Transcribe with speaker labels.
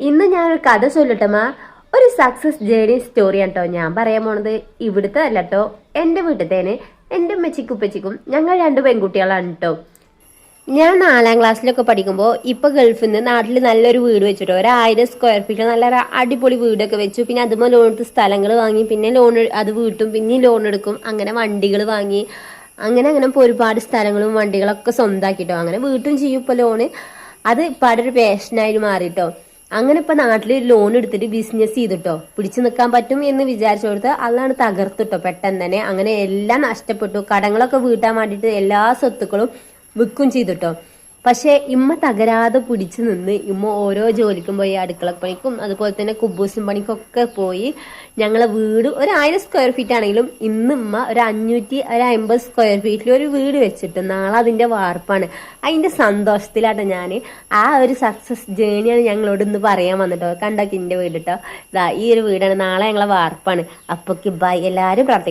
Speaker 1: ഇന്ന് ഞാനൊരു കഥ ചൊല്ലട്ടമ്മ. ഒരു സക്സസ് ജേർണി സ്റ്റോറിയാണ് കേട്ടോ ഞാൻ പറയാൻ പോണത്. ഇവിടുത്തെ അല്ല കേട്ടോ, എൻ്റെ വീട്ടിലത്തേന്. എൻ്റെ ഉമ്മച്ചിക്കും ഉപ്പച്ചിക്കും ഞങ്ങൾ 2 പെൺകുട്ടികളാണ് കേട്ടോ. ഞാൻ 4ാം ക്ലാസ്സിലൊക്കെ പഠിക്കുമ്പോൾ ഇപ്പൊ ഗൾഫിൽ നിന്ന് നാട്ടിൽ നല്ലൊരു വീട് വെച്ചിട്ടോ, 1000 സ്ക്വയർ ഫീറ്റ് നല്ല അടിപൊളി വീടൊക്കെ വെച്ചു. പിന്നെ അതുപോലെ ലോൺ സ്ഥലങ്ങൾ വാങ്ങി, പിന്നെ ലോൺ അത് വീട്ടും, പിന്നെ ലോൺ എടുക്കും. അങ്ങനെ വണ്ടികൾ വാങ്ങി, അങ്ങനെ ഇപ്പോൾ ഒരുപാട് സ്ഥലങ്ങളും വണ്ടികളൊക്കെ സ്വന്തമാക്കിട്ടോ. അങ്ങനെ വീട്ടും ചെയ്യും ഇപ്പൊ ലോണ്. അത് ഇപ്പം ഒരു പാഷനായിട്ട് മാറിട്ടോ. അങ്ങനെ ഇപ്പൊ നാട്ടിൽ ലോൺ എടുത്തിട്ട് ബിസിനസ് ചെയ്തിട്ടോ പിടിച്ചു നിൽക്കാൻ പറ്റും എന്ന് വിചാരിച്ചു കൊടുത്ത് അതാണ് തകർത്തിട്ടോ പെട്ടെന്ന് തന്നെ. അങ്ങനെ എല്ലാം നഷ്ടപ്പെട്ടു. കടങ്ങളൊക്കെ വീട്ടാൻ വേണ്ടിയിട്ട് എല്ലാ സ്വത്തുക്കളും വിൽക്കും ചെയ്തിട്ടോ. പക്ഷെ ഇമ്മ തകരാതെ പിടിച്ചു നിന്ന് ഇമ്മ ഓരോ ജോലിക്കും പോയി, അടുക്കളപ്പണിക്കും അതുപോലെ തന്നെ കുബൂസും പണിക്കൊക്കെ പോയി ഞങ്ങളെ വീട് 1000 സ്ക്വയർ ഫീറ്റ് ആണെങ്കിലും ഇന്ന് ഇമ്മ ഒരു 550 സ്ക്വയർ ഫീറ്റിൽ ഒരു വീട് വെച്ചിട്ട് നാളെ അതിന്റെ വാർപ്പാണ്. അതിന്റെ സന്തോഷത്തിലാട്ടോ ഞാൻ. ആ ഒരു സക്സസ് ജേണിയാണ് ഞങ്ങളോട് ഇന്ന് പറയാൻ വന്നിട്ടോ. കണ്ടോക്കി എന്റെ വീട് കേട്ടോ, ഇതാ ഈ ഒരു വീടാണ്, നാളെ ഞങ്ങളെ വാർപ്പാണ്. അപ്പൊക്ക് ബൈ, എല്ലാരും പ്രാർത്ഥിക്കണം.